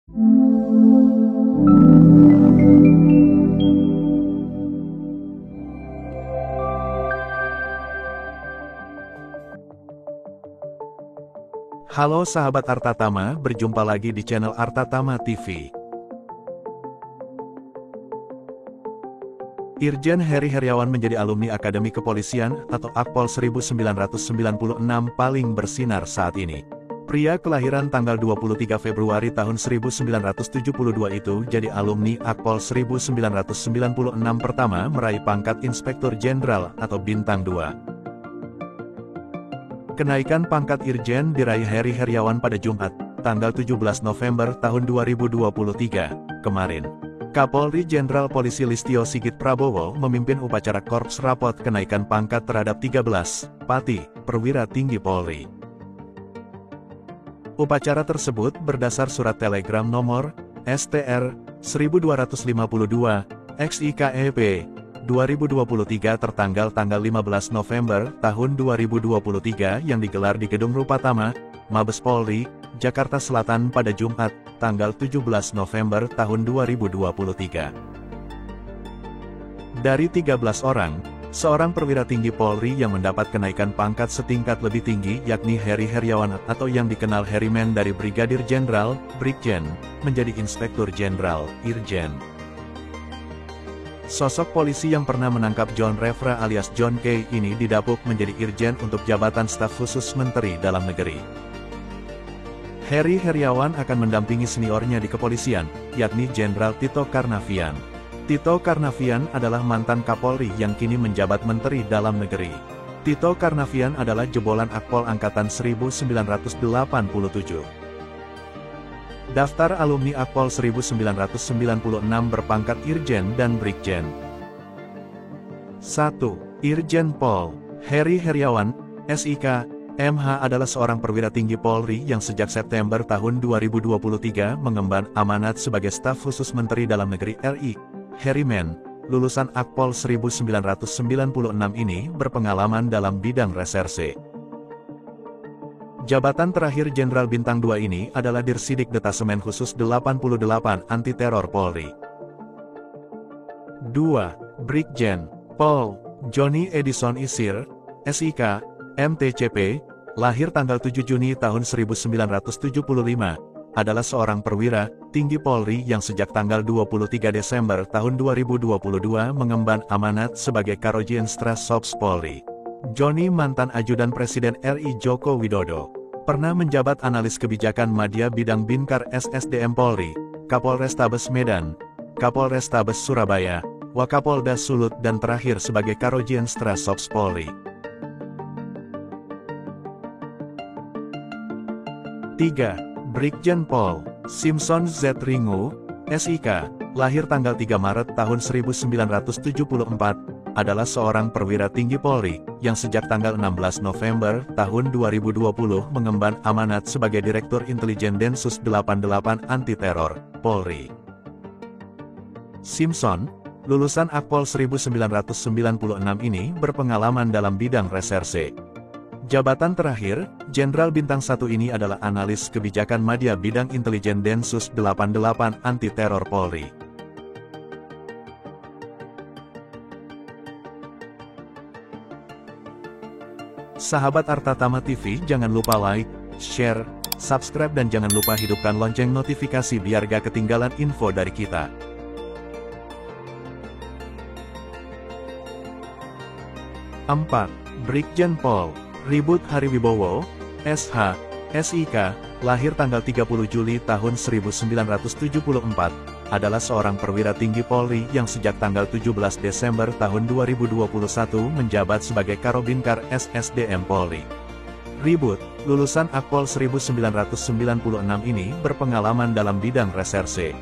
Halo sahabat Artatama, berjumpa lagi di channel Artatama TV. Irjen Heri Heriawan menjadi alumni Akademi Kepolisian atau Akpol 1996 paling bersinar saat ini. Pria kelahiran tanggal 23 Februari tahun 1972 itu jadi alumni Akpol 1996 pertama meraih pangkat Inspektur Jenderal atau Bintang 2. Kenaikan pangkat Irjen diraih Heri Heriawan pada Jumat, tanggal 17 November tahun 2023, kemarin. Kapolri Jenderal Polisi Listio Sigit Prabowo memimpin upacara Korps Rapot kenaikan pangkat terhadap 13 Pati, perwira tinggi Polri. Upacara tersebut berdasar surat telegram nomor STR 1252 XIKEP 2023 tertanggal 15 November tahun 2023 yang digelar di Gedung Rupatama, Mabes Polri, Jakarta Selatan pada Jumat, tanggal 17 November tahun 2023. Dari 13 orang, seorang perwira tinggi Polri yang mendapat kenaikan pangkat setingkat lebih tinggi yakni Heri Heriawan atau yang dikenal Herimen dari Brigadir Jenderal, Brigjen, menjadi Inspektur Jenderal, Irjen. Sosok polisi yang pernah menangkap John Refra alias John K. ini didapuk menjadi Irjen untuk jabatan staf khusus Menteri Dalam Negeri. Heri Heriawan akan mendampingi seniornya di kepolisian, yakni Jenderal Tito Karnavian. Tito Karnavian adalah mantan Kapolri yang kini menjabat Menteri Dalam Negeri. Tito Karnavian adalah jebolan Akpol Angkatan 1987. Daftar alumni Akpol 1996 berpangkat Irjen dan Brigjen. 1. Irjen Pol. Heri Heriawan, SIK, MH adalah seorang perwira tinggi Polri yang sejak September tahun 2023 mengemban amanat sebagai staf khusus Menteri Dalam Negeri RI. Herimen, lulusan Akpol 1996 ini berpengalaman dalam bidang reserse. Jabatan terakhir Jenderal Bintang 2 ini adalah Dirsidik Detasemen Khusus 88 Anti Teror Polri. 2. Brigjen Pol. Johnny Edison Isir, SIK, MTCP, lahir tanggal 7 Juni tahun 1975, adalah seorang perwira tinggi Polri yang sejak tanggal 23 Desember tahun 2022 mengemban amanat sebagai Karojen Stras Sops Polri. Johnny mantan ajudan Presiden RI Joko Widodo. Pernah menjabat analis kebijakan Madya Bidang Binkar SSDM Polri, Kapolrestabes Medan, Kapolrestabes Surabaya, Wakapolda Sulut dan terakhir sebagai Karojen Stras Sops Polri. 3. Brigjen Pol. Simpson Z. Ringu, SIK, lahir tanggal 3 Maret tahun 1974, adalah seorang perwira tinggi Polri, yang sejak tanggal 16 November tahun 2020 mengemban amanat sebagai Direktur Intelijen Densus 88 Anti Teror, Polri. Simpson, lulusan Akpol 1996 ini berpengalaman dalam bidang reserse. Jabatan terakhir, Jenderal Bintang 1 ini adalah analis kebijakan Madya Bidang Intelijen Densus 88 Anti Teror Polri. Sahabat Artatama TV, jangan lupa like, share, subscribe dan jangan lupa hidupkan lonceng notifikasi biar gak ketinggalan info dari kita. 4. Brigjen Pol. Ribut Hariwibowo, SH, SIK, lahir tanggal 30 Juli tahun 1974, adalah seorang perwira tinggi Polri yang sejak tanggal 17 Desember tahun 2021 menjabat sebagai Karobinkar SSDM Polri. Ribut, lulusan Akpol 1996 ini berpengalaman dalam bidang reserse.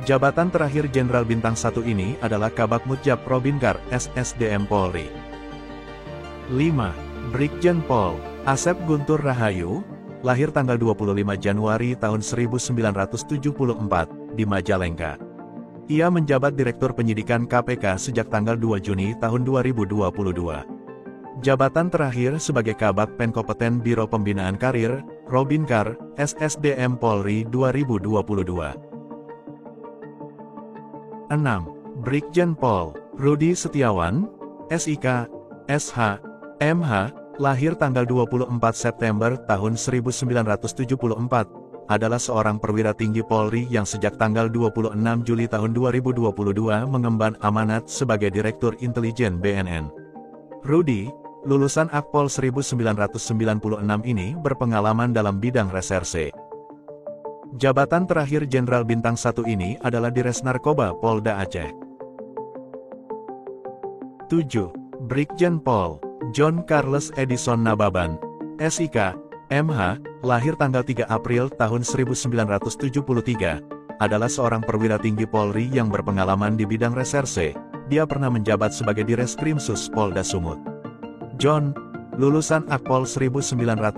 Jabatan terakhir Jenderal Bintang 1 ini adalah Kabak Mutjab Probinkar SSDM Polri. 5. Brigjen Pol. Asep Guntur Rahayu, lahir tanggal 25 Januari tahun 1974, di Majalengka. Ia menjabat Direktur Penyidikan KPK sejak tanggal 2 Juni tahun 2022. Jabatan terakhir sebagai Kabak Penkompeten Biro Pembinaan Karir, Robincar, SSDM Polri 2022. 6. Brigjen Pol. Rudi Setiawan, SIK, SH, MH, lahir tanggal 24 September tahun 1974, adalah seorang perwira tinggi Polri yang sejak tanggal 26 Juli tahun 2022 mengemban amanat sebagai Direktur Intelijen BNN. Rudi, lulusan Akpol 1996 ini berpengalaman dalam bidang reserse. Jabatan terakhir Jenderal Bintang 1 ini adalah Dires Narkoba Polda Aceh. 7. Brigjen Pol. John Carles Edison Nababan, SIK, MH, lahir tanggal 3 April tahun 1973, adalah seorang perwira tinggi Polri yang berpengalaman di bidang reserse. Dia pernah menjabat sebagai Direskrimsus Polda Sumut. John, lulusan Akpol 1996.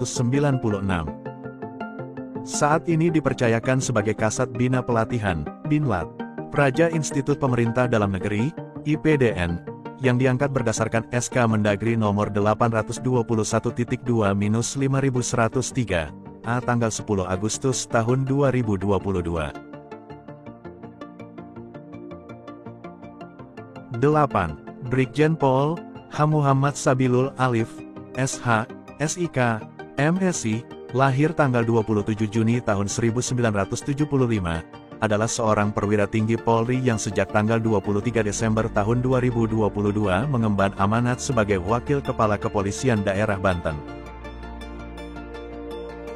Saat ini dipercayakan sebagai Kasat Bina Pelatihan, Binlat, Praja Institut Pemerintah Dalam Negeri, IPDN, yang diangkat berdasarkan SK Mendagri nomor 821.2-5103, A tanggal 10 Agustus tahun 2022. 8. Brigjen Pol. H. Muhammad Sabilul Alif, SH, SIK, MSI, lahir tanggal 27 Juni tahun 1975, adalah seorang perwira tinggi Polri yang sejak tanggal 23 Desember tahun 2022 mengemban amanat sebagai Wakil Kepala Kepolisian Daerah Banten.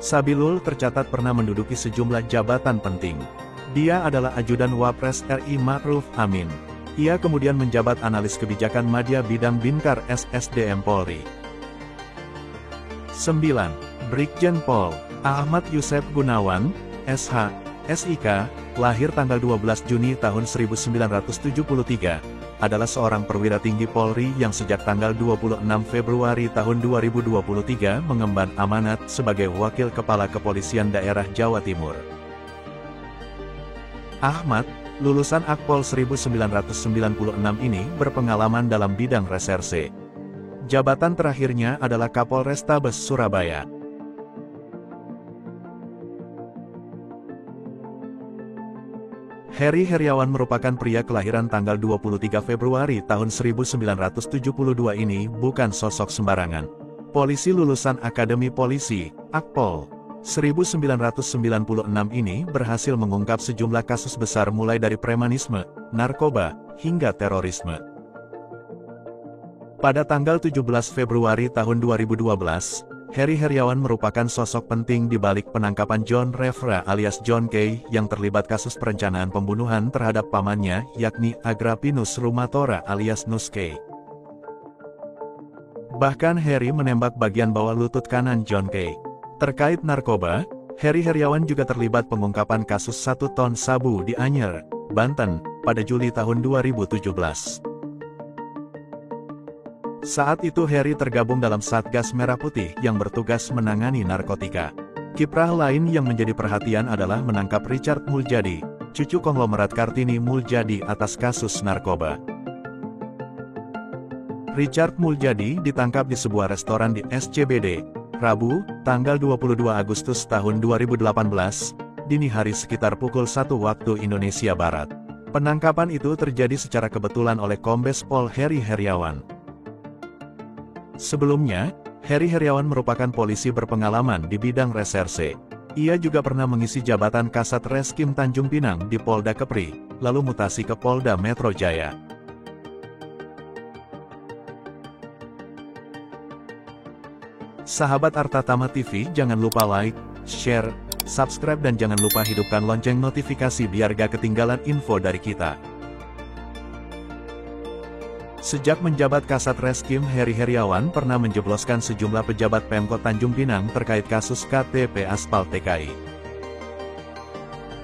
Sabilul tercatat pernah menduduki sejumlah jabatan penting. Dia adalah Ajudan Wapres RI Ma'ruf Amin. Ia kemudian menjabat analis kebijakan Madya Bidang Binkar SSDM Polri. 9. Brigjen Pol. Ahmad Yusef Gunawan, SH, SIK, lahir tanggal 12 Juni tahun 1973, adalah seorang perwira tinggi Polri yang sejak tanggal 26 Februari tahun 2023 mengemban amanat sebagai Wakil Kepala Kepolisian Daerah Jawa Timur. Ahmad, lulusan Akpol 1996 ini berpengalaman dalam bidang reserse. Jabatan terakhirnya adalah Kapolrestabes Surabaya. Heri Heriawan merupakan pria kelahiran tanggal 23 Februari tahun 1972 ini bukan sosok sembarangan. Polisi lulusan Akademi Polisi, Akpol, 1996 ini berhasil mengungkap sejumlah kasus besar mulai dari premanisme, narkoba, hingga terorisme. Pada tanggal 17 Februari tahun 2012, Heri Heriawan merupakan sosok penting di balik penangkapan John Refra alias John K. yang terlibat kasus perencanaan pembunuhan terhadap pamannya, yakni Agrapinus Rumatora alias Nus K. Bahkan Heri menembak bagian bawah lutut kanan John K. Terkait narkoba, Heri Heriawan juga terlibat pengungkapan kasus 1 ton sabu di Anyer, Banten, pada Juli tahun 2017. Saat itu Heri tergabung dalam Satgas Merah Putih yang bertugas menangani narkotika. Kiprah lain yang menjadi perhatian adalah menangkap Richard Muljadi, cucu konglomerat Kartini Muljadi atas kasus narkoba. Richard Muljadi ditangkap di sebuah restoran di SCBD, Rabu, tanggal 22 Agustus tahun 2018, dini hari sekitar pukul 1 waktu Indonesia Barat. Penangkapan itu terjadi secara kebetulan oleh Kombes Pol Heri Heriawan. Sebelumnya, Heri Heriawan merupakan polisi berpengalaman di bidang reserse. Ia juga pernah mengisi jabatan Kasat Reskrim Tanjung Pinang di Polda Kepri, lalu mutasi ke Polda Metro Jaya. Sahabat Artatama TV, jangan lupa like, share, subscribe dan jangan lupa hidupkan lonceng notifikasi biar gak ketinggalan info dari kita. Sejak menjabat Kasat Reskrim, Heri Heriawan pernah menjebloskan sejumlah pejabat Pemkot Tanjung Pinang terkait kasus KTP aspal TKI.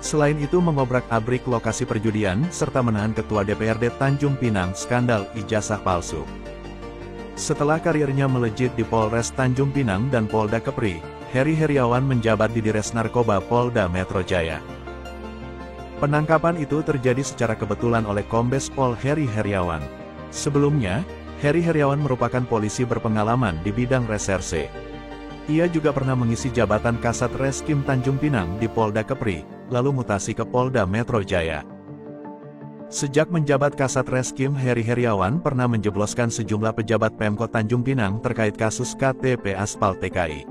Selain itu mengobrak-abrik lokasi perjudian, serta menahan Ketua DPRD Tanjung Pinang skandal ijazah palsu. Setelah karirnya melejit di Polres Tanjung Pinang dan Polda Kepri, Heri Heriawan menjabat di Dires Narkoba Polda Metro Jaya. Penangkapan itu terjadi secara kebetulan oleh Kombes Pol Heri Heriawan. Sebelumnya, Heri Heriawan merupakan polisi berpengalaman di bidang reserse. Ia juga pernah mengisi jabatan Kasat Reskrim Tanjung Pinang di Polda Kepri, lalu mutasi ke Polda Metro Jaya. Sejak menjabat Kasat Reskrim, Heri Heriawan pernah menjebloskan sejumlah pejabat Pemkot Tanjung Pinang terkait kasus KTP aspal TKI.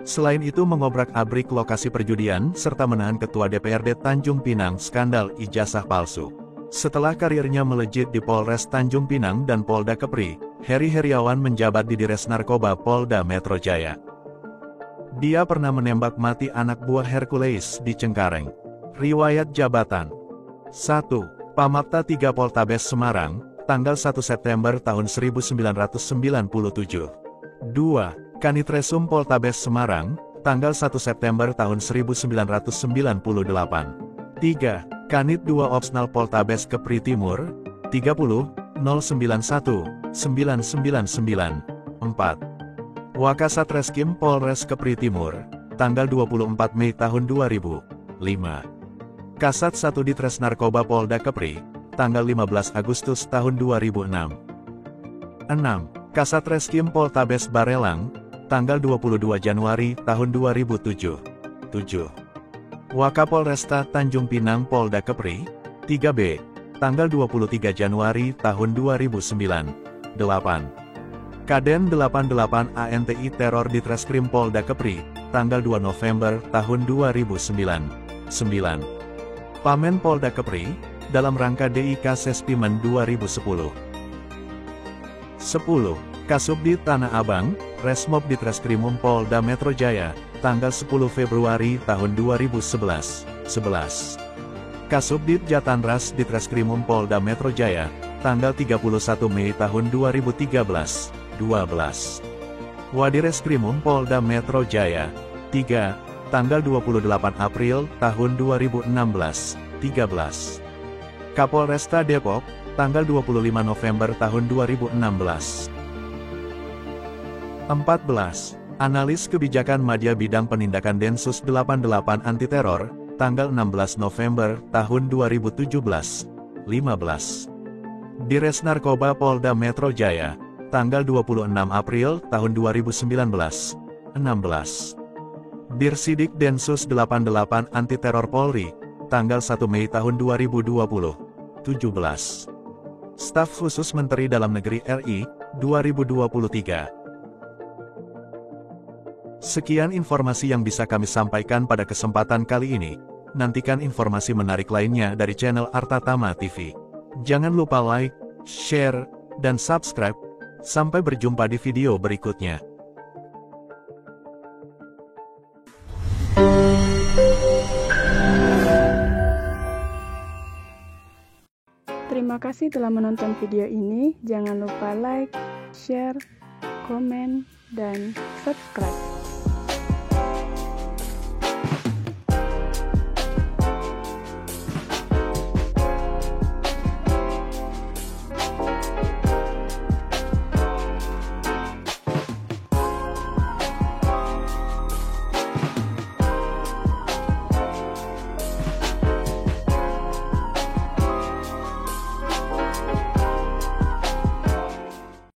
Selain itu mengobrak-abrik lokasi perjudian, serta menahan Ketua DPRD Tanjung Pinang skandal ijazah palsu. Setelah karirnya melejit di Polres Tanjung Pinang dan Polda Kepri, Heri Heriawan menjabat di Dires Narkoba Polda Metro Jaya. Dia pernah menembak mati anak buah Hercules di Cengkareng. Riwayat jabatan: 1. Pamapta 3 Poltabes Semarang, tanggal 1 September tahun 1997. 2. Kanitresum Poltabes Semarang, tanggal 1 September tahun 1998. 3. Kanit 2 Opsnal Poltabes Kepri Timur, 30.091.999. 4. Wakasat Reskrim Polres Kepri Timur, tanggal 24 Mei tahun 2005. Kasat 1 Ditres Narkoba Polda Kepri, tanggal 15 Agustus tahun 2006. 6. Kasat Reskrim Poltabes Barelang, tanggal 22 Januari tahun 2007. 7. Wakapolresta Tanjung Pinang Polda Kepri, 3B, tanggal 23 Januari tahun 2009. 8. Kaden 88 ANTI Teror Ditreskrim Polda Kepri, tanggal 2 November tahun 2009. 9. Pamen Polda Kepri, dalam rangka DIK Sespimen 2010. 10. Kasubdit Tanah Abang, Resmob Ditreskrimum Polda Metro Jaya, tanggal 10 Februari tahun 2011. 11. Kasubdit Jatanras Ditreskrimum Polda Metro Jaya, tanggal 31 Mei tahun 2013. 12. Wadireskrimum Polda Metro Jaya, 3, tanggal 28 April tahun 2016. 13. Kapolresta Depok, tanggal 25 November tahun 2016. 14. Analis Kebijakan Madya Bidang Penindakan Densus 88 Anti Teror, tanggal 16 November tahun 2017. 15. Dires Narkoba Polda Metro Jaya, tanggal 26 April tahun 2019. 16. Dirsidik Densus 88 Anti Teror Polri, tanggal 1 Mei tahun 2020. 17. Staf Khusus Menteri Dalam Negeri RI, 2023. Sekian informasi yang bisa kami sampaikan pada kesempatan kali ini. Nantikan informasi menarik lainnya dari channel Artatama TV. Jangan lupa like, share, dan subscribe. Sampai berjumpa di video berikutnya. Terima kasih telah menonton video ini. Jangan lupa like, share, komen, dan subscribe.